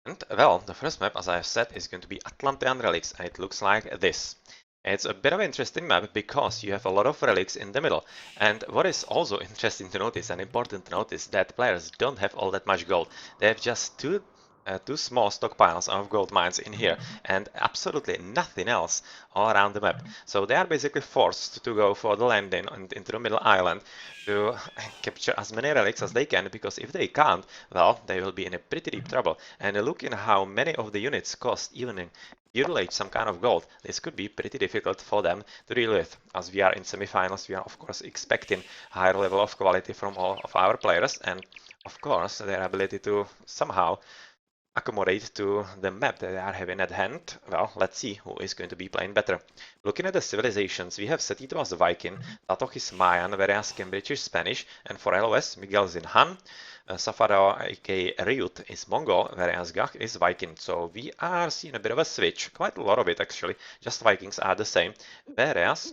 And well, the first map, as I have said, is going to be Atlantean Relics, and it looks like this. It's a bit of an interesting map because you have a lot of relics in the middle. And what is also interesting to notice and important to notice that players don't have all that much gold. They have just two small stockpiles of gold mines in here and absolutely nothing else all around the map. So they are basically forced to go for the landing into the middle island to capture as many relics as they can, because if they can't, well, they will be in a pretty deep trouble. And look in how many of the units cost even in utilized some kind of gold, this could be pretty difficult for them to deal with. As we are in semifinals, we are of course expecting higher level of quality from all of our players, and of course their ability to somehow accommodate to the map that they are having at hand. Well, let's see who is going to be playing better. Looking at the civilizations, we have Setito as Viking, Tatoch is Mayan, whereas Cambridge is Spanish, and for LoS, Miguel's in Han, Safaro aka Ryut is Mongol, whereas Gach is Viking. So we are seeing a bit of a switch, quite a lot of it actually, just Vikings are the same, whereas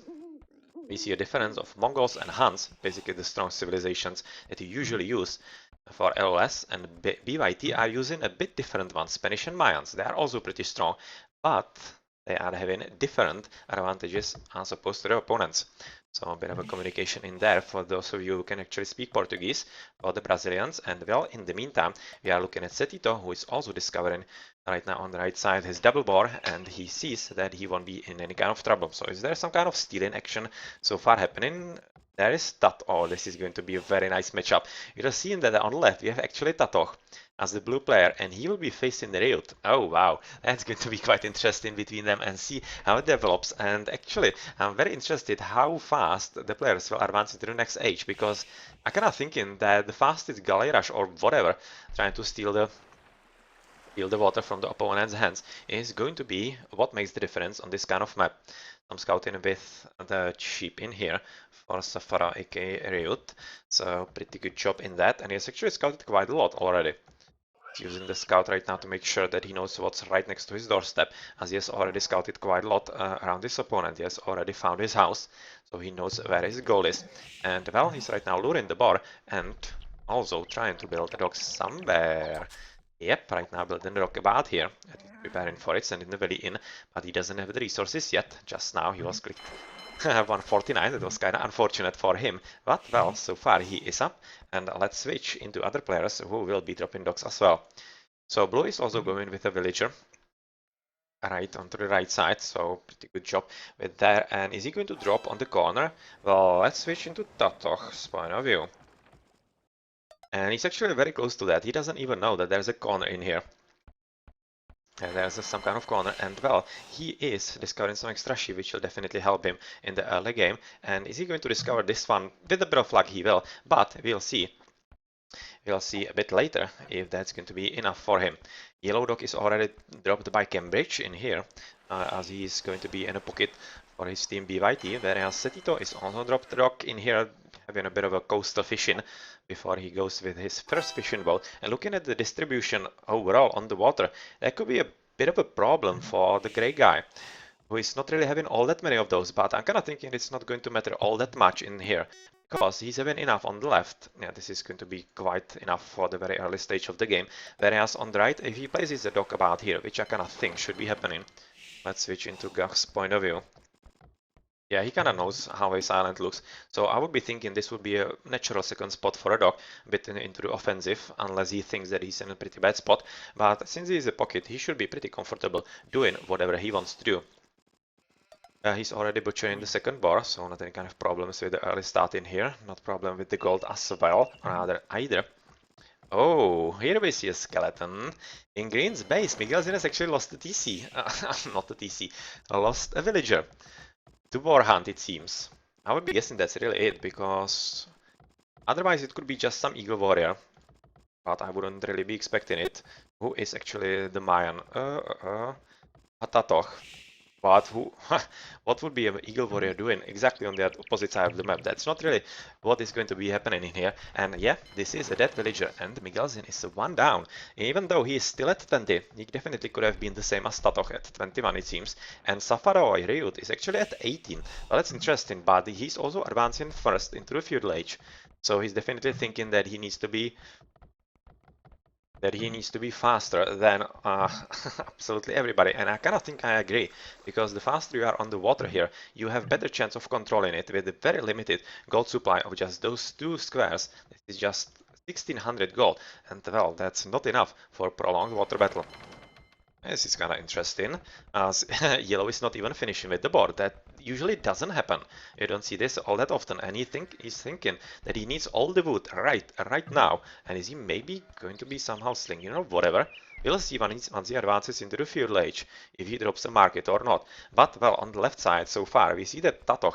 we see a difference of Mongols and Huns, basically the strong civilizations that you usually use for LoS, and ByT are using a bit different ones, Spanish and Mayans. They are also pretty strong, but they are having different advantages as opposed to their opponents. So a bit of a communication in there for those of you who can actually speak Portuguese, or the Brazilians. And well, in the meantime, we are looking at Setito, who is also discovering right now on the right side his double bore, and he sees that he won't be in any kind of trouble. So is there some kind of stealing action so far happening? There is Tato. Oh, this is going to be a very nice matchup. You have seen that on the left we have actually Tato as the blue player, and he will be facing the Ryut. Oh wow, that's going to be quite interesting between them, and see how it develops. And actually, I'm very interested how fast the players will advance into the next age, because I kind of thinking that the fastest galley rush or whatever, trying to steal the water from the opponent's hands, is going to be what makes the difference on this kind of map. I'm scouting with the sheep in here for Safara aka Ryut, so pretty good job in that, and he's actually scouted quite a lot already. He's using the scout right now to make sure that he knows what's right next to his doorstep, as he has already scouted quite a lot around his opponent. He has already found his house, so he knows where his goal is. And well, he's right now luring the boar and also trying to build a dock somewhere. Yep, right now building the rock about here. Preparing for it, sending the valley in, but he doesn't have the resources yet. Just now he was clicked 149, that was kind of unfortunate for him, but well, so far he is up, and let's switch into other players who will be dropping docks as well. So blue is also going with a villager right onto the right side, so pretty good job with that. And is he going to drop on the corner? Well, let's switch into Tatoch's point of view. And he's actually very close to that. He doesn't even know that there's a corner in here. There's some kind of corner, and well, he is discovering some extra sheep, which will definitely help him in the early game. And is he going to discover this one? With a bit of luck he will, but we'll see. We'll see a bit later if that's going to be enough for him. Yellow dog is already dropped by Cambridge in here, as he is going to be in a pocket for his team ByT, whereas Setito is also dropped the dog in here, having a bit of a coastal fishing before he goes with his first fishing boat. And looking at the distribution overall on the water, that could be a bit of a problem for the grey guy, who is not really having all that many of those, but I'm kind of thinking it's not going to matter all that much in here, because he's having enough on the left. Yeah, this is going to be quite enough for the very early stage of the game, whereas on the right, if he places the dock about here, which I kind of think should be happening, let's switch into Gach's point of view. Yeah, he kind of knows how his island looks, so I would be thinking this would be a natural second spot for a dog, a bit into the offensive, unless he thinks that he's in a pretty bad spot. But since he's a pocket, he should be pretty comfortable doing whatever he wants to do. He's already butchering the second bar, so not any kind of problems with the early start in here. Not problem with the gold as well, rather either. Oh, here we see a skeleton. In Green's base, Miguel Zines actually lost the TC. Not the TC, lost a villager. To war hunt, it seems. I would be guessing that's really it, because otherwise it could be just some eagle warrior. But I wouldn't really be expecting it. Who is actually the Mayan? Hatatoch. But who, what would be an eagle warrior doing exactly on the opposite side of the map? That's not really what is going to be happening in here. And yeah, this is a dead villager, and Miguelzin is one down. Even though he is still at 20, he definitely could have been the same as Tatoch at 21 it seems. And Safaroi Ryut is actually at 18. Well, that's interesting, but he's also advancing first into the feudal age. So he's definitely thinking that he needs to be that he needs to be faster than absolutely everybody, and I kind of think I agree, because the faster you are on the water here, you have better chance of controlling it with a very limited gold supply of just those 2 squares. This is just 1600 gold, and well, that's not enough for prolonged water battle. This is kind of interesting, as yellow is not even finishing with the board. That usually doesn't happen. You don't see this all that often, and he's thinking that he needs all the wood right now. And is he maybe going to be somehow slinging or whatever? We'll see once he advances into the feudal age, if he drops the market or not. But, well, on the left side so far, we see that Tatok,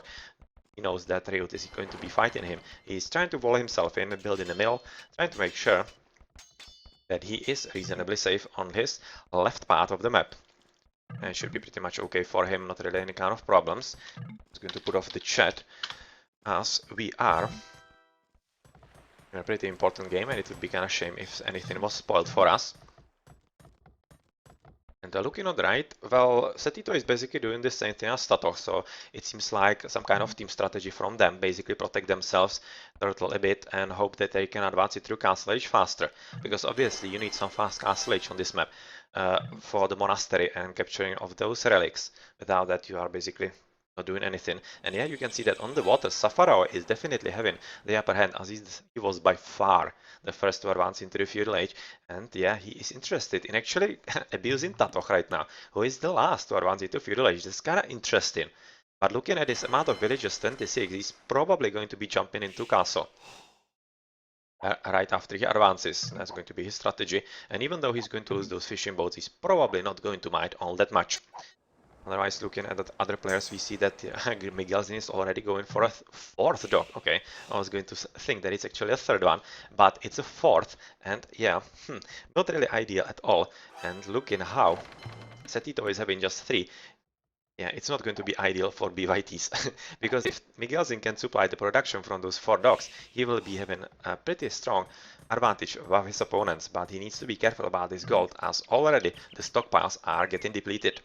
he knows that Ryut is going to be fighting him. He's trying to wall himself in, building a mill, trying to make sure that he is reasonably safe on his left part of the map. And it should be pretty much okay for him, not really any kind of problems. I'm going to put off the chat, as we are in a pretty important game, and it would be kind of shame if anything was spoiled for us. And looking on the right, well, Setito is basically doing the same thing as Tato, so it seems like some kind of team strategy from them, basically protect themselves, turtle a bit, and hope that they can advance it through Castle Age faster, because obviously you need some fast Castle Age on this map for the monastery and capturing of those relics. Without that, you are basically not doing anything. And yeah, you can see that on the water, Safarao is definitely having the upper hand, as he was by far the first to advance into the feudal age. And yeah, he is interested in actually abusing Tatok right now, who is the last to advance into feudal age. This is kind of interesting. But looking at this amount of villages, 26, he's probably going to be jumping into castle right after he advances. That's going to be his strategy. And even though he's going to lose those fishing boats, he's probably not going to mind all that much. Otherwise, looking at the other players, we see that Miguelzin is already going for a fourth dog. Okay, I was going to think that it's actually a third one, but it's a fourth, and yeah, not really ideal at all. And looking how Setito is having just 3, yeah, it's not going to be ideal for ByTs, because if Miguelzin can supply the production from those 4 dogs, he will be having a pretty strong advantage above his opponents, but he needs to be careful about his gold, as already the stockpiles are getting depleted.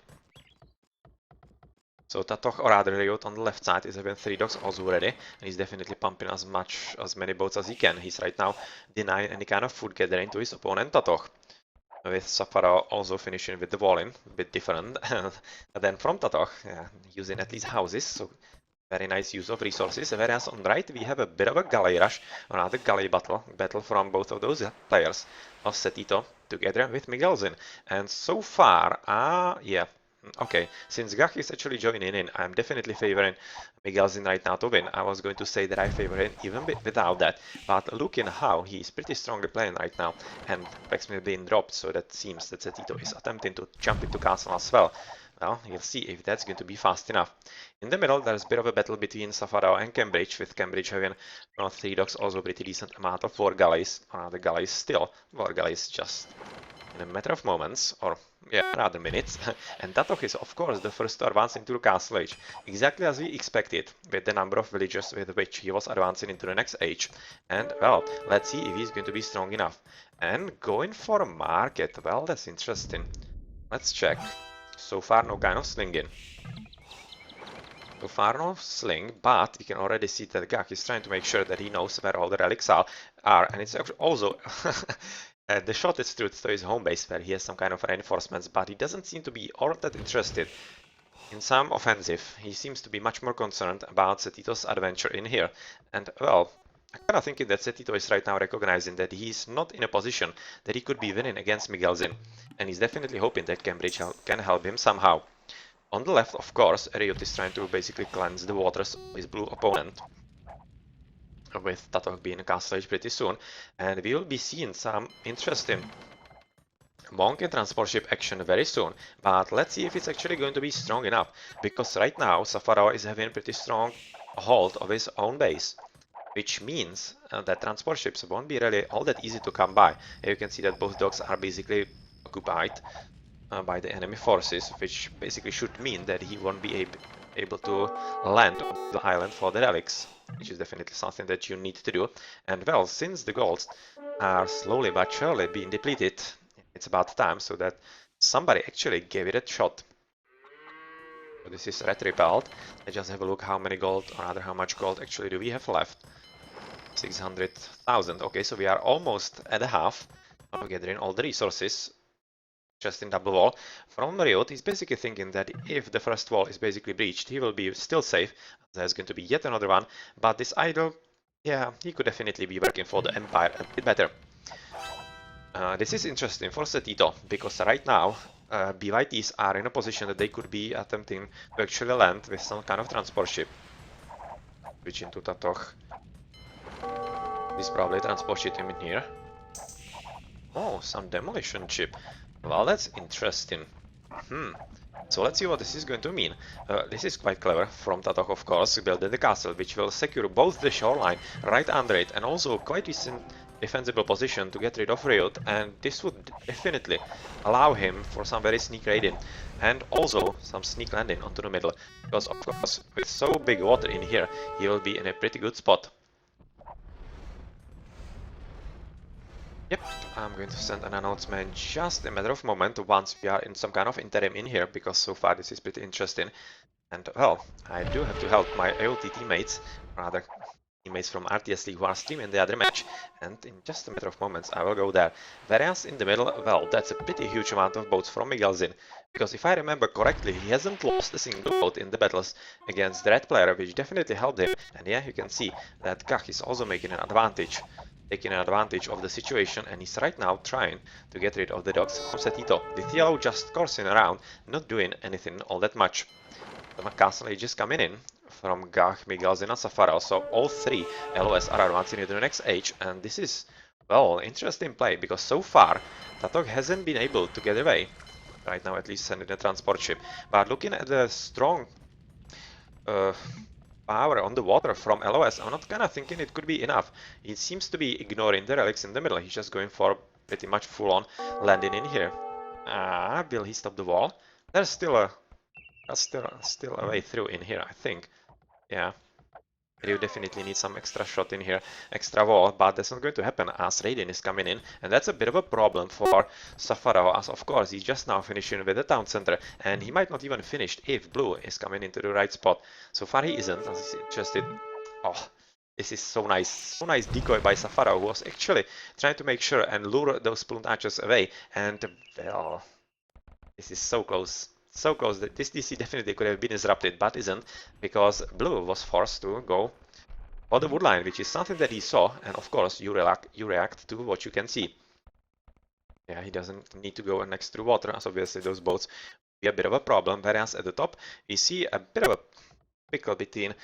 So Tatoch, or rather Ryot on the left side, is having 3 dogs also already, and he's definitely pumping as many boats as he can. He's right now denying any kind of food gathering to his opponent Tatoch, with Safara also finishing with the walling, a bit different than from Tatoch, yeah, using at least houses, so very nice use of resources. Whereas on the right we have a bit of a galley rush, or another galley battle from both of those players of Setito together with Miguelzin. And so far, yeah. Okay, since Gach is actually joining in, I'm definitely favoring Miguelzin right now to win. I was going to say that I favor him even without that, but looking how he's pretty strongly playing right now, and Paxmil being dropped, so that seems that Setito is attempting to jump into castle as well. Well, we'll see if that's going to be fast enough. In the middle, there's a bit of a battle between Safarao and Cambridge, with Cambridge having 3 docks, also pretty decent amount of war galleys. The galleys still, war galleys just in a matter of moments, or yeah, rather minutes. And Tatok is of course the first to advance into the castle age, exactly as we expected, with the number of villagers with which he was advancing into the next age. And well, let's see if he's going to be strong enough. And going for a market, well, that's interesting. Let's check. So far, no kind of slinging. So far, no sling, but we can already see that Gak is trying to make sure that he knows where all the relics are, and it's also the shortest route to his home base, where he has some kind of reinforcements, but he doesn't seem to be all that interested in some offensive. He seems to be much more concerned about Setito's adventure in here, and well, I'm kind of thinking that Setito is right now recognizing that he's not in a position that he could be winning against Miguelzin, and he's definitely hoping that Cambridge can help him somehow. On the left, of course, Ryut is trying to basically cleanse the waters of his blue opponent, with Tatok being castle age pretty soon, and we will be seeing some interesting monk and transport ship action very soon, but let's see if it's actually going to be strong enough, because right now Safarao is having pretty strong hold of his own base, which means that transport ships won't be really all that easy to come by. Here you can see that both docks are basically occupied by the enemy forces, which basically should mean that he won't be able to land on the island for the relics, which is definitely something that you need to do. And well, since the golds are slowly but surely being depleted, it's about time so that somebody actually gave it a shot. So this is red repelled. Let's just have a look how many gold, or rather how much gold actually do we have left. 600,000. Okay, so we are almost at a half. gathering all the resources. Just in double wall. From Riot, he's basically thinking that if the first wall is basically breached, he will be still safe. There's going to be yet another one, but this idol, yeah, he could definitely be working for the Empire a bit better. This is interesting for Setito, because right now ByTs are in a position that they could be attempting to actually land with some kind of transport ship. Switch into Tatoch. This probably transport ship in here. Oh, some demolition ship. Well, that's interesting. So let's see what this is going to mean. This is quite clever from Tatoch, of course, building the castle, which will secure both the shoreline right under it and also quite decent defensible position to get rid of Riot, and this would definitely allow him for some very sneak raiding and also some sneak landing onto the middle, because of course with so big water in here he will be in a pretty good spot. Yep, I'm going to send an announcement just a matter of moment once we are in some kind of interim in here, because so far this is pretty interesting. And well, I do have to help my AOT teammates, rather teammates from RTS League who are streaming the other match, and in just a matter of moments I will go there. Whereas in the middle, well, that's a pretty huge amount of boats from Miguelzin, because if I remember correctly, he hasn't lost a single boat in the battles against the red player, which definitely helped him. And yeah, you can see that Gach is also making an advantage. Taking advantage of the situation, and he's right now trying to get rid of the dogs from Setito. The yellow just coursing around, not doing anything all that much. The castle is just coming in from Gach, Miguelzin and Safaro, so all three LoS are advancing into the next age, and this is, well, interesting play, because so far Tatoch hasn't been able to get away. Right now at least sending a transport ship, but looking at the strong power on the water from LoS, I'm not kinda thinking it could be enough. He seems to be ignoring the relics in the middle. He's just going for pretty much full-on landing in here. Will he stop the wall? There's still a way through in here, I think. Yeah. You definitely need some extra shot in here, extra wall, but that's not going to happen as Raiden is coming in, and that's a bit of a problem for Safaro, as of course he's just now finishing with the town center, and he might not even finish if Blue is coming into the right spot. So far he isn't, as he's interested. Oh, this is so nice decoy by Safaro, who was actually trying to make sure and lure those Plumed Archers away, and well, this is so close. So close that this DC definitely could have been disrupted, but isn't, because Blue was forced to go for the woodline, which is something that he saw, and of course you react to what you can see. Yeah, he doesn't need to go next to the water, as obviously those boats be a bit of a problem, whereas at the top we see a bit of a pickle between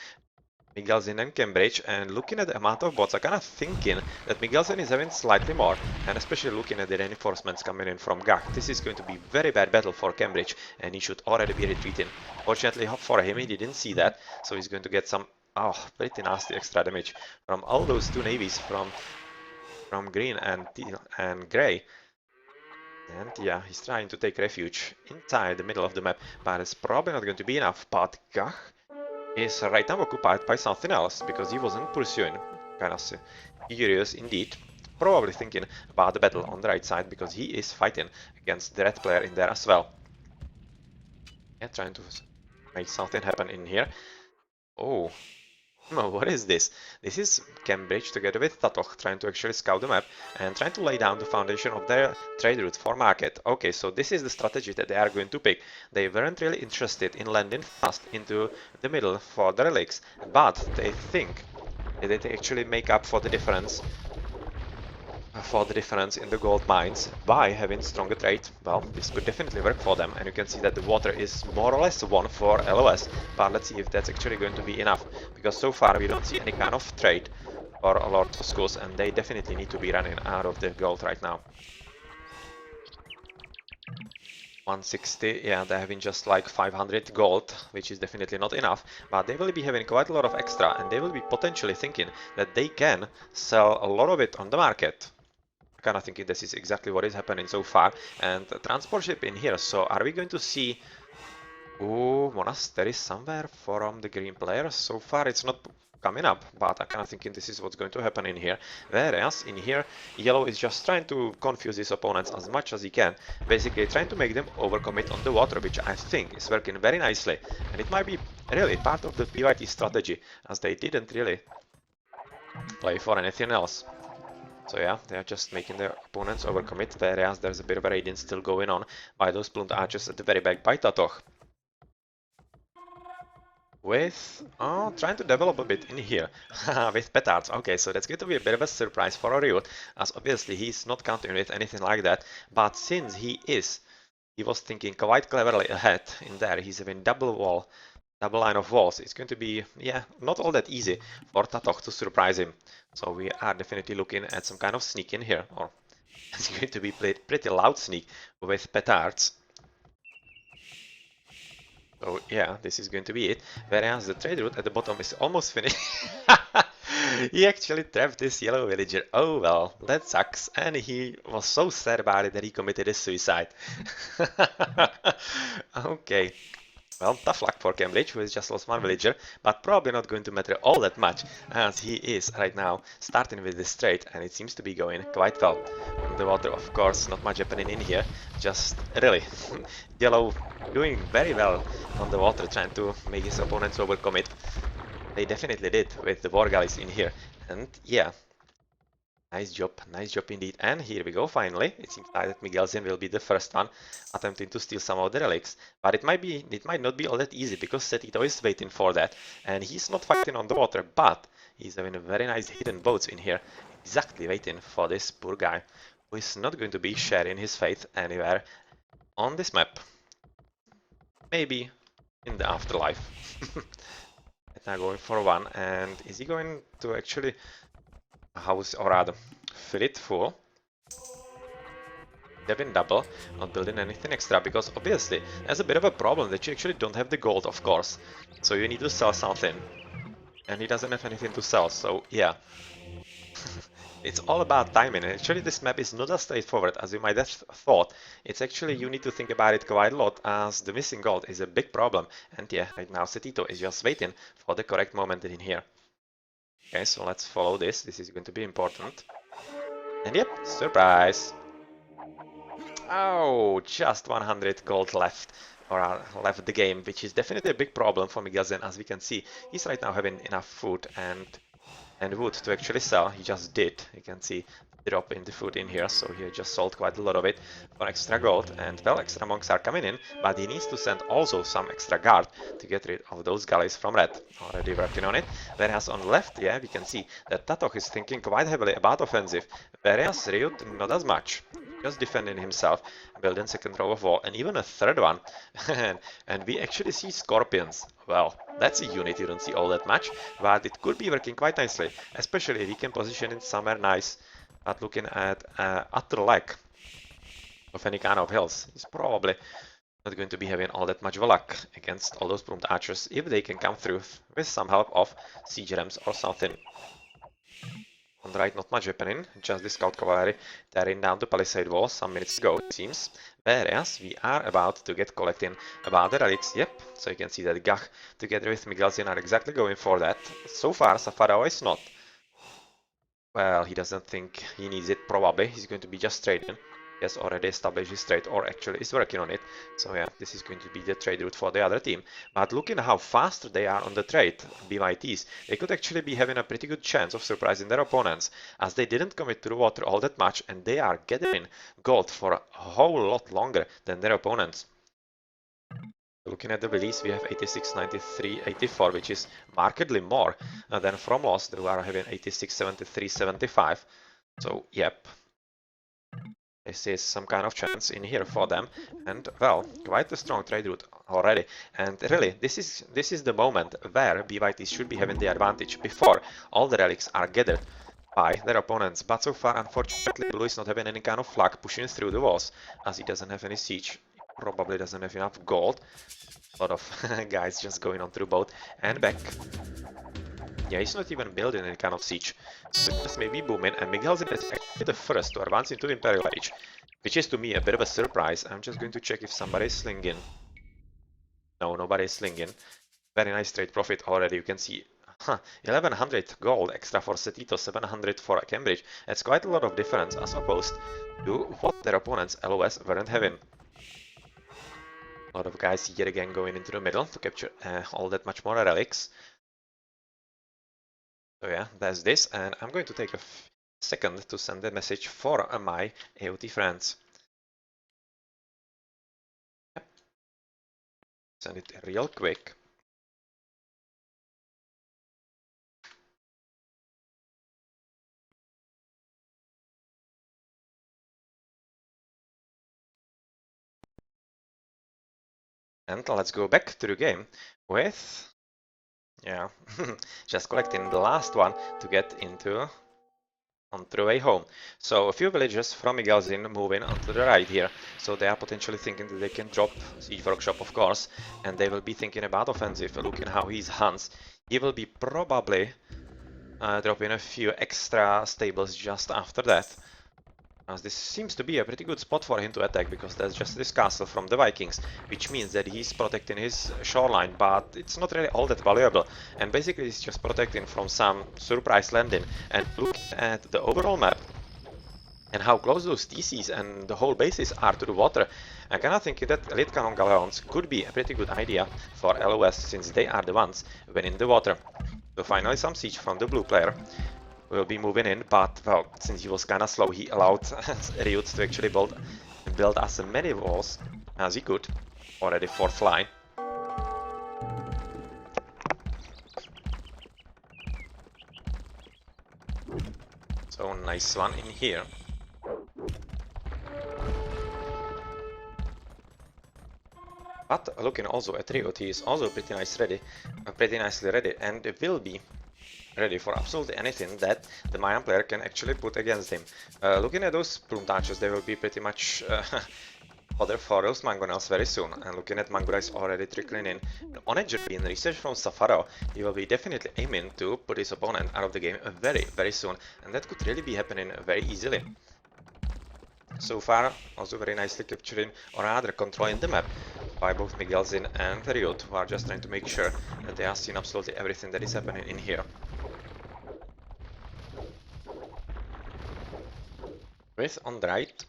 Miguelzin and Cambridge, and looking at the amount of bots, I'm kind of thinking that Miguelzin is having slightly more, and especially looking at the reinforcements coming in from Gach. This is going to be very bad battle for Cambridge, and he should already be retreating. Fortunately for him, he didn't see that, so he's going to get some, pretty nasty extra damage from all those two navies from green and gray. And yeah, he's trying to take refuge inside the middle of the map, but it's probably not going to be enough. But Gach is right now occupied by something else, because he wasn't pursuing. Kind of curious indeed. Probably thinking about the battle on the right side, because he is fighting against the red player in there as well. Yeah, trying to make something happen in here. Oh, what is this? This is Cambridge together with Tatoch trying to actually scout the map and trying to lay down the foundation of their trade route for market. Okay, so this is the strategy that they are going to pick. They weren't really interested in landing fast into the middle for the relics, but they think that they actually make up for the difference in the gold mines by having stronger trade. Well, this could definitely work for them, and you can see that the water is more or less one for LoS, but let's see if that's actually going to be enough, because so far we don't see any kind of trade for Lord of Schools, and they definitely need to be running out of the gold right now. 160, yeah, they're having just like 500 gold, which is definitely not enough, but they will be having quite a lot of extra, and they will be potentially thinking that they can sell a lot of it on the market. Kind of thinking this is exactly what is happening so far, and a transport ship in here. So are we going to see monastery somewhere from the green players? So far it's not coming up, but I'm kind of thinking this is what's going to happen in here. Whereas in here yellow is just trying to confuse his opponents as much as he can, basically trying to make them overcommit on the water, which I think is working very nicely, and it might be really part of the ByT strategy, as they didn't really play for anything else. So yeah, they are just making their opponents overcommit, whereas there's a bit of a radiance still going on by those plumed archers at the very back by Tatoch. With trying to develop a bit in here with petards. Okay, so that's going to be a bit of a surprise for Oriot, as obviously he's not counting with anything like that. But since he was thinking quite cleverly ahead in there. He's having double line of walls. It's going to be, yeah, not all that easy for Tatoch to surprise him. So we are definitely looking at some kind of sneak in here, or it's going to be played pretty loud sneak with petards. So yeah, this is going to be it. Whereas the trade route at the bottom is almost finished. He actually trapped this yellow villager. Oh well, that sucks. And he was so sad about it that he committed a suicide. Okay. Well, tough luck for Cambridge, who has just lost one villager, but probably not going to matter all that much, as he is right now starting with this trade, and it seems to be going quite well. On the water, of course, not much happening in here, just really Yellow doing very well on the water, trying to make his opponents overcommit. They definitely did with the war galleys in here, and yeah, nice job indeed. And here we go, finally. It seems like that Miguelsen will be the first one attempting to steal some of the relics. But it might not be all that easy, because Setito is waiting for that. And he's not fighting on the water, but he's having a very nice hidden boats in here, exactly waiting for this poor guy, who is not going to be sharing his fate anywhere on this map. Maybe in the afterlife. Now going for one, and is he going to actually house, or rather, fill it full? Devin double, not building anything extra, because obviously there's a bit of a problem that you actually don't have the gold, of course. So you need to sell something. And he doesn't have anything to sell, so yeah. It's all about timing, and actually this map is not as straightforward as you might have thought. It's actually, you need to think about it quite a lot, as the missing gold is a big problem. And yeah, right now Setito is just waiting for the correct moment in here. Okay, so let's follow this. This is going to be important. And yep, surprise! Oh, just 100 gold left, or left the game, which is definitely a big problem for Miguelsen, as we can see. He's right now having enough food and wood to actually sell. He just did. You can see the drop in the food in here, so he just sold quite a lot of it for extra gold. And well, extra monks are coming in, but he needs to send also some extra guard to get rid of those galleys from red. Already working on it. Whereas on the left, yeah, we can see that Tatoch is thinking quite heavily about offensive, whereas Ryut not as much. Just defending himself, building second row of wall, and even a third one. And we actually see scorpions. Well, that's a unit you don't see all that much, but it could be working quite nicely, especially if we can position it somewhere nice. But looking at utter lack of any kind of hills, he's probably not going to be having all that much luck against all those plumed archers, if they can come through with some help of siege rams or something. On the right, not much happening, just the scout cavalry tearing down the palisade wall some minutes ago, it seems. Whereas we are about to get collecting about the relics, yep, so you can see that Gach together with Miguelsen are exactly going for that. So far, Safarao is not. Well, he doesn't think he needs it, probably. He's going to be just trading. He has already established his trade, or actually is working on it. So yeah, this is going to be the trade route for the other team. But looking at how fast they are on the trade, ByTs, they could actually be having a pretty good chance of surprising their opponents, as they didn't commit to the water all that much, and they are gathering gold for a whole lot longer than their opponents. Looking at the release, we have 86, 93, 84, which is markedly more than from LoS, who are having 86, 73, 75. So, yep, this is some kind of chance in here for them, and well, quite a strong trade route already. And really, this is the moment where ByT should be having the advantage before all the relics are gathered by their opponents. But so far, unfortunately, Blue is not having any kind of luck pushing through the walls, as he doesn't have any siege. Probably doesn't have enough gold. A lot of guys just going on through boat and back. Yeah, he's not even building any kind of siege. So just maybe booming, and Miguelsen is actually the first to advance into Imperial Age, which is to me a bit of a surprise. I'm just going to check if somebody is slinging. No, nobody is slinging. Very nice trade profit already, you can see. 1100 gold extra for Setito, 700 for Cambridge. That's quite a lot of difference as opposed to what their opponents LoS weren't having. A lot of guys yet again going into the middle to capture all that much more relics. So yeah, that's this, and I'm going to take a second to send a message for my AOT friends. Yep. Send it real quick. And let's go back to the game with, yeah, just collecting the last one to get into on the way home. So a few villagers from Igalzin moving onto the right here, so they are potentially thinking that they can drop Siege Workshop, of course, and they will be thinking about offensive. Looking how he's Hans, he will be probably dropping a few extra stables just after that. As this seems to be a pretty good spot for him to attack, because there's just this castle from the Vikings, which means that he's protecting his shoreline, but it's not really all that valuable, and basically he's just protecting from some surprise landing. And look at the overall map and how close those TCs and the whole bases are to the water. I kinda think that elite cannon galleons could be a pretty good idea for LoS, since they are the ones winning the water. So finally some siege from the blue player. Will be moving in, but well, since he was kinda slow, he allowed Ryut to actually build as many walls as he could. Already 4th line. So nice one in here. But looking also at Ryut, he is also pretty nicely ready, and will be ready for absolutely anything that the Mayan player can actually put against him. Looking at those plume touches, they will be pretty much fodder for those mangonels very soon. And looking at mangorais already trickling in. On a journey in research from Safaro, he will be definitely aiming to put his opponent out of the game very soon, and that could really be happening very easily. So far, also very nicely capturing, or rather controlling the map by both Miguelzin and Ryut, who are just trying to make sure that they are seeing absolutely everything that is happening in here. With on the right,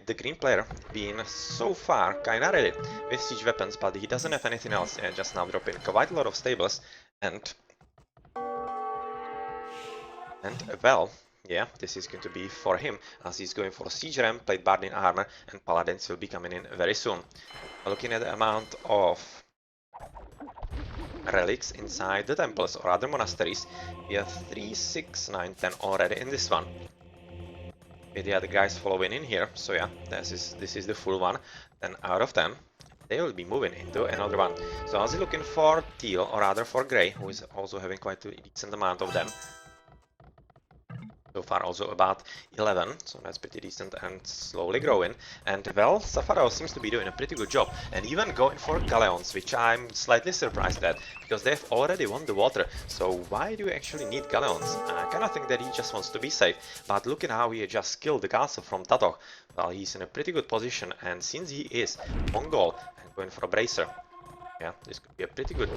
the green player being so far kinda ready with siege weapons, but he doesn't have anything else. Yeah, just now dropping quite a lot of stables, and well, yeah, this is going to be for him, as he's going for siege ram, plate barding armor, and paladins will be coming in very soon. Looking at the amount of relics inside the temples or other monasteries, we have 3, 6, 9, 10 already in this one. With the other guys following in here, so yeah, this is the full one. Then out of 10, they will be moving into another one. So as he's looking for teal, or rather for grey, who is also having quite a decent amount of them. So far also about 11, so that's pretty decent and slowly growing. And well, Safaro seems to be doing a pretty good job, and even going for galleons, which I'm slightly surprised at, because they've already won the water. So why do you actually need galleons? I kinda think that he just wants to be safe, but looking how he just killed the castle from Tatok, well, he's in a pretty good position, and since he is on goal and going for a bracer, yeah, this could be a pretty good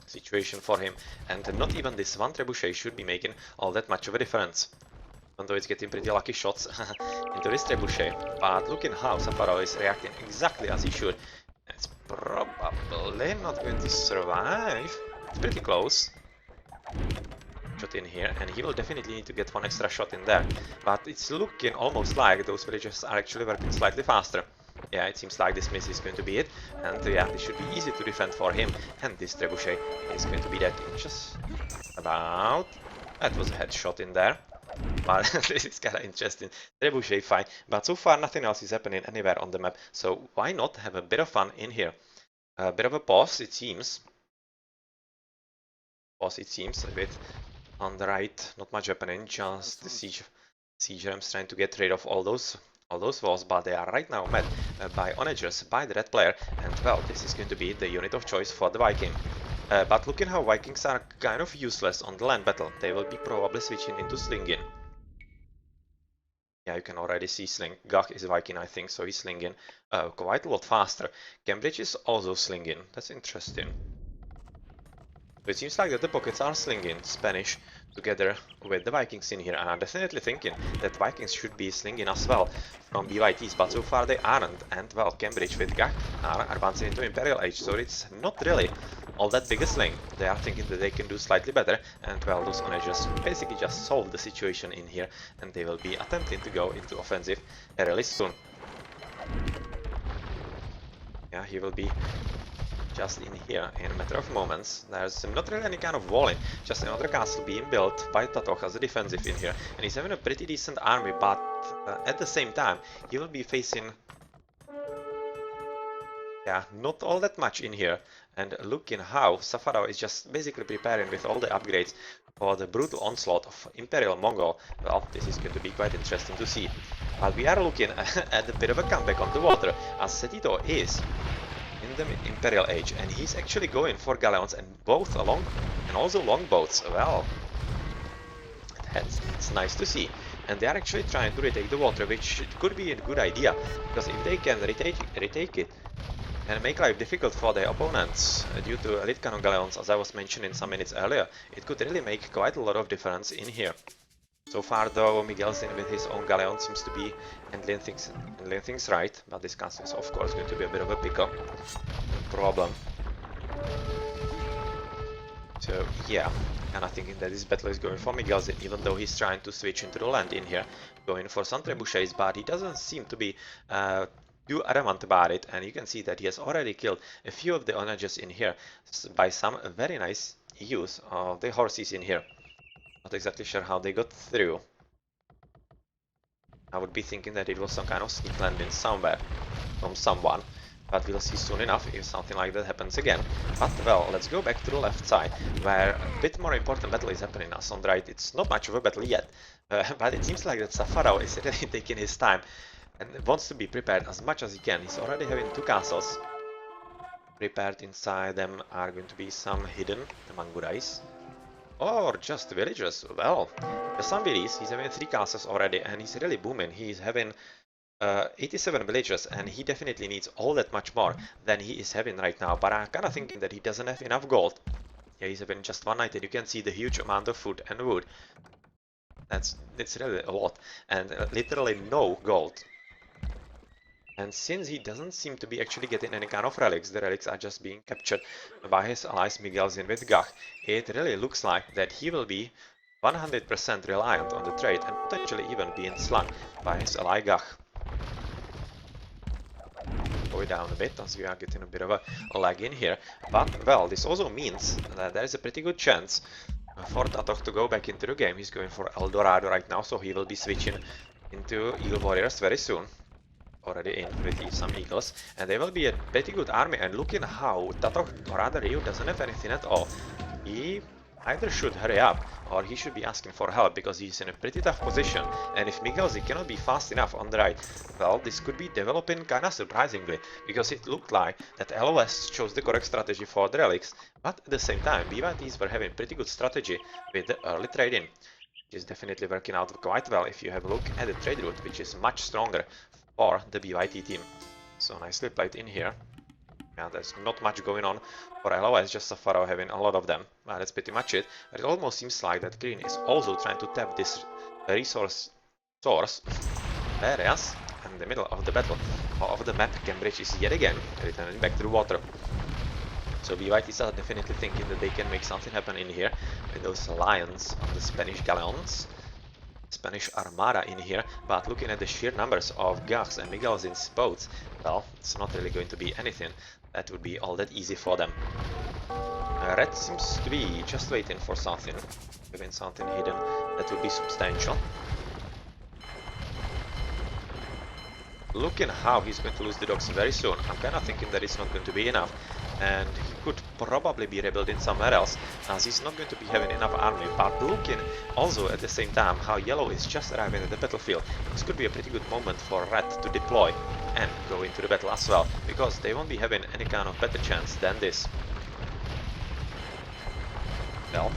situation for him, and not even this one trebuchet should be making all that much of a difference. Even though it's getting pretty lucky shots into this trebuchet, but looking how Safaro is reacting exactly as he should, it's probably not going to survive. It's pretty close. Shot in here, and he will definitely need to get one extra shot in there, but it's looking almost like those villagers are actually working slightly faster. Yeah, it seems like this miss is going to be it, and yeah, this should be easy to defend for him, and this trebuchet is going to be that in just about... That was a headshot in there, but this is kinda interesting. Trebuchet fight, but so far nothing else is happening anywhere on the map, so why not have a bit of fun in here? A bit of a pause, it seems. Pause, it seems, a bit on the right, not much happening, just the siege rams trying to get rid of all those walls, but they are right now met by onagers, by the red player, and well, this is going to be the unit of choice for the Viking. But looking how Vikings are kind of useless on the land battle, they will be probably switching into slinging. Yeah, you can already see Gach is Viking, I think, so he's slinging quite a lot faster. Cambridge is also slinging, that's interesting. So it seems like that the pockets are slinging Spanish together with the Vikings in here, and I'm definitely thinking that Vikings should be slinging as well from ByTs, but so far they aren't, and well, Cambridge with Gach are advancing into Imperial Age, so it's not really all that big a sling. They are thinking that they can do slightly better, and well, those onagers basically just solve the situation in here, and they will be attempting to go into offensive really soon. Yeah, he will be just in here in a matter of moments. There's not really any kind of walling, just another castle being built by Tatoch as a defensive in here, and he's having a pretty decent army, but at the same time he will be facing, yeah, not all that much in here. And looking how Safarao is just basically preparing with all the upgrades for the brutal onslaught of Imperial Mongol. Well, this is going to be quite interesting to see. But we are looking at a bit of a comeback on the water, as Setito is in the Imperial Age, and he's actually going for galleons and both long and also longboats. Well, it's nice to see. And they are actually trying to retake the water, which could be a good idea, because if they can retake it and make life difficult for their opponents due to elite cannon galleons, as I was mentioning some minutes earlier, it could really make quite a lot of difference in here. So far though, Miguelzin with his own galleon seems to be handling things right, but this castle is of course going to be a bit of a pickle problem. So yeah, and I think that this battle is going for Miguelzin, even though he's trying to switch into the land in here, going for some trebuchets, but he doesn't seem to be too adamant about it, and you can see that he has already killed a few of the onagers in here by some very nice use of the horses in here. Not exactly sure how they got through. I would be thinking that it was some kind of sneak landing somewhere from someone, but we'll see soon enough if something like that happens again. But well, let's go back to the left side, where a bit more important battle is happening. As on the right, it's not much of a battle yet, but it seems like that Safarao is really taking his time and wants to be prepared as much as he can. He's already having 2 castles prepared. Inside them are going to be some hidden Mangurais, or just villagers. Well, the Sun Villis, he's having 3 castles already, and he's really booming. He's having 87 villagers, and he definitely needs all that much more than he is having right now. But I'm kind of thinking that he doesn't have enough gold. Yeah, he's having just 1 night, and you can see the huge amount of food and wood. It's really a lot, and literally no gold. And since he doesn't seem to be actually getting any kind of relics, the relics are just being captured by his allies Miguelzin with Gach, it really looks like that he will be 100% reliant on the trade and potentially even being slung by his ally Gach. Go it down a bit as we are getting a bit of a lag in here, but well, this also means that there is a pretty good chance for Tatoch to go back into the game. He's going for El Dorado right now, so he will be switching into Eagle Warriors very soon. Already in with some eagles, and they will be a pretty good army. And looking how Tatoch, or rather Ryu, doesn't have anything at all, he either should hurry up or he should be asking for help, because he's in a pretty tough position. And if Miguelzi cannot be fast enough on the right, well, this could be developing kinda surprisingly, because it looked like that LoS chose the correct strategy for the relics, but at the same time ByTs were having pretty good strategy with the early trading, which is definitely working out quite well if you have a look at the trade route, which is much stronger for the ByT team. So nicely played in here. Yeah, there's not much going on for LoS, just Safarao having a lot of them. Well, that's pretty much it. But it almost seems like that Green is also trying to tap this resource source areas in the middle of the battle of the map. Cambridge is yet again returning back to the water. So ByTs are definitely thinking that they can make something happen in here with those lions of the Spanish galleons. Spanish Armada in here, but looking at the sheer numbers of Gach's and Miguelzin's boats, well, it's not really going to be anything that would be all that easy for them. Red seems to be just waiting for something, having something hidden that would be substantial. Looking how he's going to lose the docks very soon, I'm kind of thinking that it's not going to be enough, and he could probably be rebuilding somewhere else, as he's not going to be having enough army. But looking also at the same time how Yellow is just arriving at the battlefield, this could be a pretty good moment for Red to deploy and go into the battle as well, because they won't be having any kind of better chance than this. Well,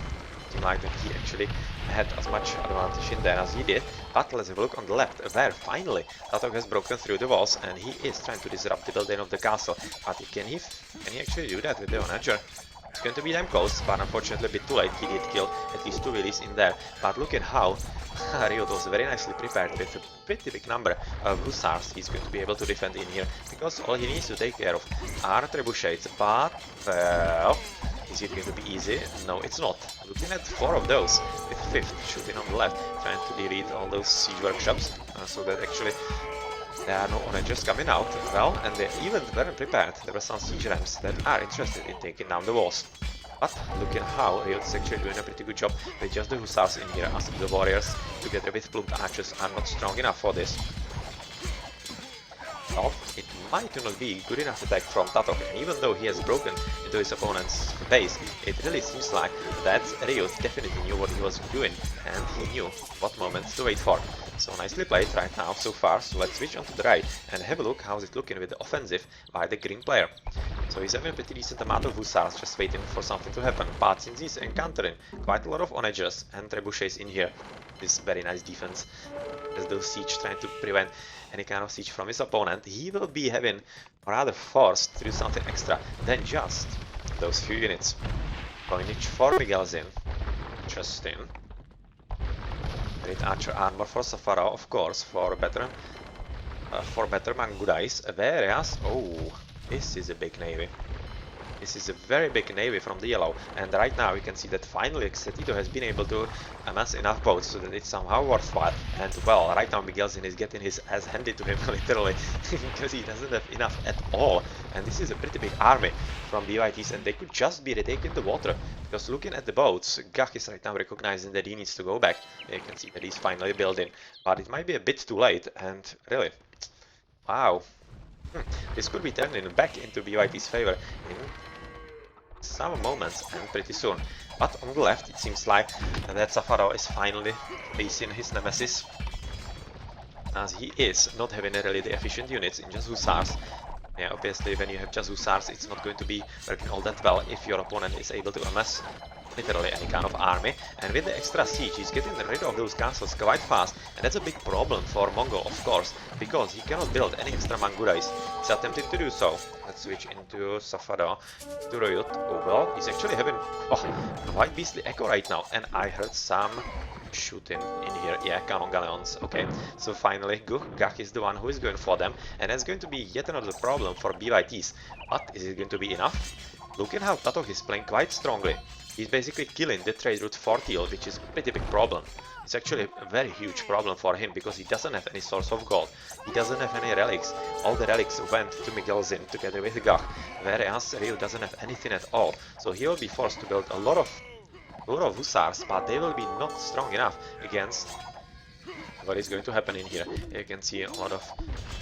it seemed like that he actually had as much advantage in there as he did, but let's have a look on the left, where finally Tatoch has broken through the walls and he is trying to disrupt the building of the castle. But can he actually do that with the onager? It's going to be damn close, but unfortunately a bit too late. He did kill at least 2 Willies in there, but look at how Riot was very nicely prepared with a pretty big number of hussars. He's going to be able to defend in here, because all he needs to take care of are trebuchets, but well, Is it going to be easy? No, it's not. Looking at 4 of those, with 5th shooting on the left, trying to delete all those siege workshops, so that actually there are no oranges coming out. Well, and they even weren't prepared. There were some siege ramps that are interested in taking down the walls. But look at how Riot is actually doing a pretty good job with just the hussars in here, as the warriors, together with plumed archers, are not strong enough for this. Well, it might not be good enough attack from Tatok, and even though he has broken into his opponent's base, it really seems like that Riot definitely knew what he was doing, and he knew what moment to wait for. So nicely played right now so far, so let's switch on to the right and have a look how's it looking with the offensive by the green player. So he's having a pretty decent amount of hussars just waiting for something to happen, but since he's encountering quite a lot of onagers and trebuchets in here, this very nice defense as those siege trying to prevent any kind of siege from his opponent, he will be having, or rather forced to do something extra than just those few units. Coinage for Miguelzin, interesting. Great archer armor for Safara, of course, for better Mangudais, whereas, oh, this is a big navy. This is a very big navy from the yellow, and right now you can see that finally Xetito has been able to amass enough boats so that it's somehow worthwhile. And well, right now Miguelzin is getting his ass handed to him literally, because he doesn't have enough at all. And this is a pretty big army from ByTs, and they could just be retaking the water, because looking at the boats, Gach is right now recognizing that he needs to go back. You can see that he's finally building, but it might be a bit too late, and really, wow. This could be turning back into ByT's favor in some moments and pretty soon. But on the left it seems like that Safaro is finally facing his nemesis, as he is not having really the efficient units in just hussars. Yeah, obviously when you have just hussars it's not going to be working all that well if your opponent is able to amass literally any kind of army, and with the extra siege he's getting rid of those castles quite fast, and that's a big problem for Mongo, of course, because he cannot build any extra Mangudais. He's attempting to do so. Let's switch into Safado to Royut. Oh well, he's actually having quite beastly echo right now, and I heard some shooting in here. Yeah, cannon galleons. Okay, so finally Gach is the one who is going for them, and that's going to be yet another problem for ByTs. But is it going to be enough? Look at how Tatok is playing quite strongly. He's basically killing the trade route for Teal, which is a pretty big problem. It's actually a very huge problem for him, because he doesn't have any source of gold. He doesn't have any relics. All the relics went to Miguelzin together with Gach, whereas Ryu doesn't have anything at all. So he will be forced to build a lot of hussars, but they will be not strong enough against what is going to happen in here. You can see a lot of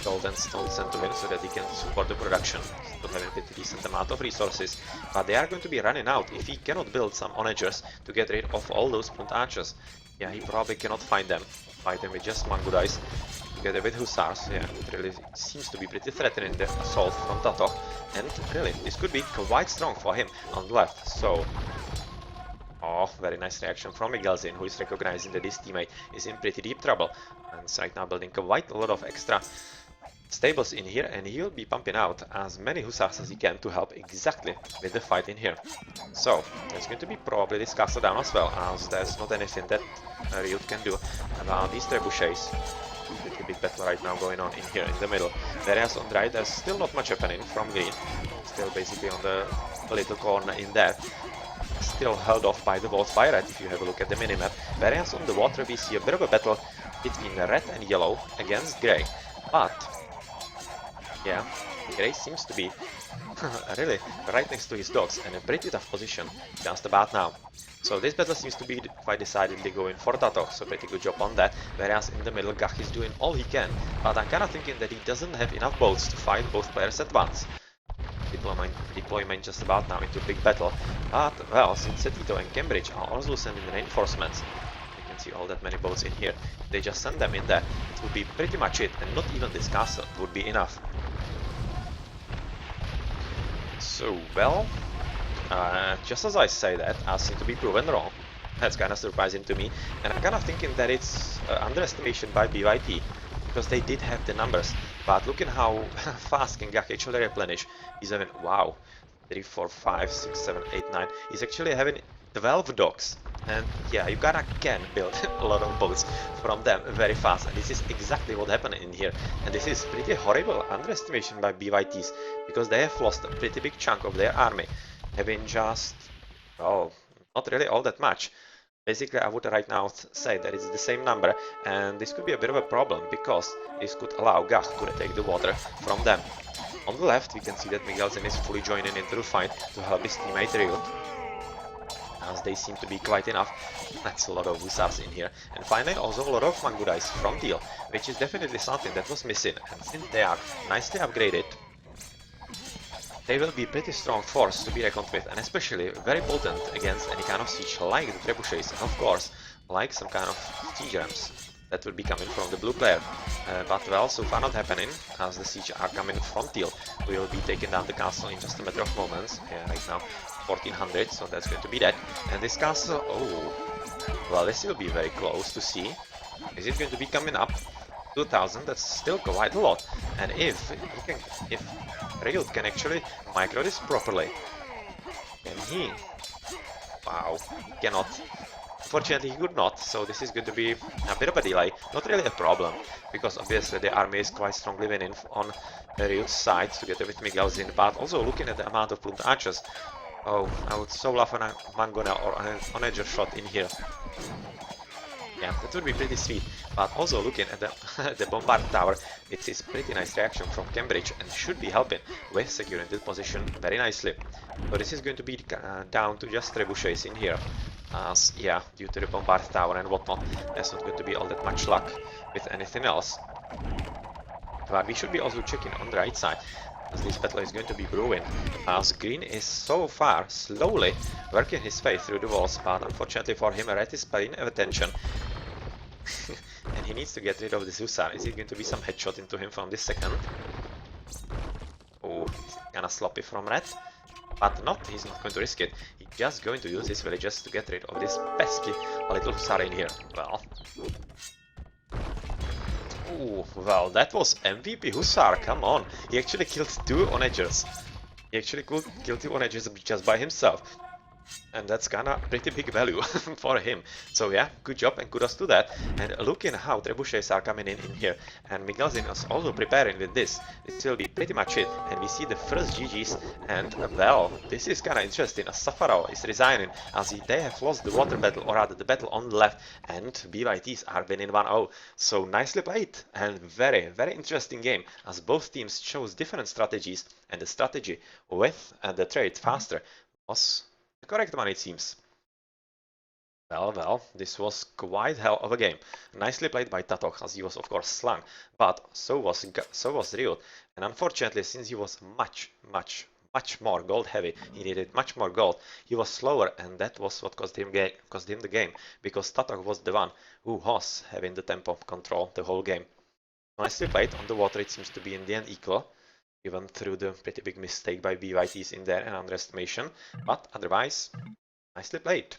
gold and stone sent to him so that he can support the production. Still having a pretty decent amount of resources, but they are going to be running out if he cannot build some onagers to get rid of all those plumed archers. Yeah, he probably cannot fight them with just Mangudais together with hussars. Yeah, it really seems to be pretty threatening, the assault from Tatok, and really this could be quite strong for him on the left. So oh, very nice reaction from Miguelzin, who is recognizing that his teammate is in pretty deep trouble, and is right now building quite a lot of extra stables in here, and he will be pumping out as many hussars as he can to help exactly with the fight in here. So there's going to be probably this castle down as well, as there's not anything that Ryut can do about these trebuchets. Pretty big battle right now going on in here in the middle, whereas on the right there's still not much happening from green, still basically on the little corner in there. Still held off by the walls by red if you have a look at the minimap, whereas on the water we see a bit of a battle between red and yellow against grey. But yeah, grey seems to be really right next to his dogs and a pretty tough position just about now. So this battle seems to be quite decidedly going for Tatok, so pretty good job on that, whereas in the middle Gach is doing all he can, but I'm kinda thinking that he doesn't have enough boats to fight both players at once. Deployment just about now into a big battle, but well, since Setito and Cambridge are also sending reinforcements, you can see all that many boats in here, they just send them in there, it would be pretty much it, and not even this castle would be enough. So well, just as I say that, I seem to be proven wrong. That's kinda surprising to me, and I'm kinda thinking that it's underestimation by ByT, because they did have the numbers, but look at how fast can Gach actually replenish. He's having, wow, 3, 4, 5, 6, 7, 8, 9. He's actually having 12 docks. And yeah, you kinda can build a lot of boats from them very fast. And this is exactly what happened in here. And this is pretty horrible underestimation by ByTs, because they have lost a pretty big chunk of their army, having just Well, not really all that much. Basically, I would right now say that it's the same number, and this could be a bit of a problem because this could allow Gach to retake the water from them. On the left, we can see that Miguelzen is fully joining into the fight to help his teammate Riot, as they seem to be quite enough. That's a lot of Hussars in here. And finally, also a lot of Mangudais from Teal, which is definitely something that was missing. And since they are nicely upgraded, they will be pretty strong force to be reckoned with, and especially very potent against any kind of siege like the trebuchets, and of course, like some kind of siege rams that will be coming from the blue player. But well, so far not happening, as the siege are coming from Teal. We will be taking down the castle in just a matter of moments. Yeah, right now 1400, so that's going to be that. And this castle, oh, well, this will be very close to see. Is it going to be coming up? 2000, that's still quite a lot. And if Ryut can actually micro this properly, can he? Wow, he cannot. Unfortunately, he could not, so this is going to be a bit of a delay. Not really a problem, because obviously the army is quite strongly winning on Ryut's side together with Miguelzin, but also looking at the amount of plumed archers. Oh, I would so love a Mangona or an Onager shot in here. Yeah, that would be pretty sweet. But also looking at the, the bombard tower, it is pretty nice reaction from Cambridge and should be helping with securing this position very nicely. So this is going to be down to just trebuchets in here. As, yeah, due to the bombard tower and whatnot, there's not going to be all that much luck with anything else. But we should be also checking on the right side, as this battle is going to be brewing, as Green is so far slowly working his way through the walls, but unfortunately for him, Red is paying attention. And he needs to get rid of the Hussar. Is it going to be some headshot into him from this second? Oh, he's kinda sloppy from Red. But not, he's not going to risk it. He's just going to use his villagers to get rid of this pesky little Hussar in here. Well. Ooh, well, that was MVP Hussar, come on. He actually killed 2 onagers. He actually could kill 2 onagers just by himself. And that's kinda pretty big value for him. So yeah, good job and kudos to that. And looking how trebuchets are coming in here, and Miguelzin is also preparing with this. This will be pretty much it. And we see the first GG's, and well, this is kinda interesting as Safarao is resigning, as they have lost the water battle, or rather the battle on the left, and ByTs are winning 1-0. So nicely played, and very, very interesting game, as both teams chose different strategies, and the strategy with the trade faster was the correct one, it seems. Well, this was quite hell of a game. Nicely played by Tatok, as he was of course slung, but so was Ryut. And unfortunately, since he was much more gold heavy, he needed much more gold, he was slower, and that was what cost him the game, because Tatok was the one who was having the tempo control the whole game. Nicely played. On the water, it seems to be in the end equal, even through the pretty big mistake by ByTs in there and underestimation, but otherwise, nicely played.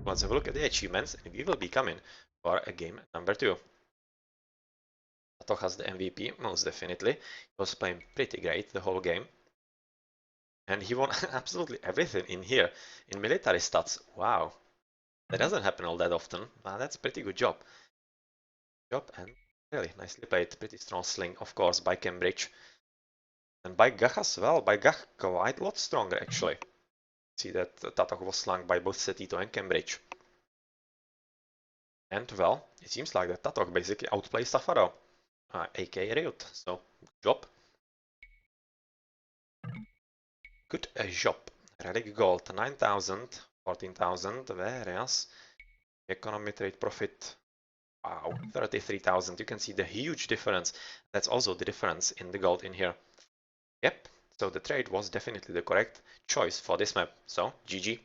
Let's have a look at the achievements, and we will be coming for a game number 2. Tato has the MVP, most definitely. He was playing pretty great the whole game. And he won absolutely everything in here. In military stats, wow. That doesn't happen all that often, but that's a pretty good job. And really nicely played. Pretty strong sling, of course, by Cambridge. And by Gach as well. By Gach quite a lot stronger, actually. See that Tatok was slung by both Setito and Cambridge. And well, it seems like that Tatok basically outplays Safaro, aka Ryut. So, good job. Good job. Relic gold 9,000, 14,000, whereas economy trade profit, wow, 33,000. You can see the huge difference. That's also the difference in the gold in here. Yep, so the trade was definitely the correct choice for this map. So, GG.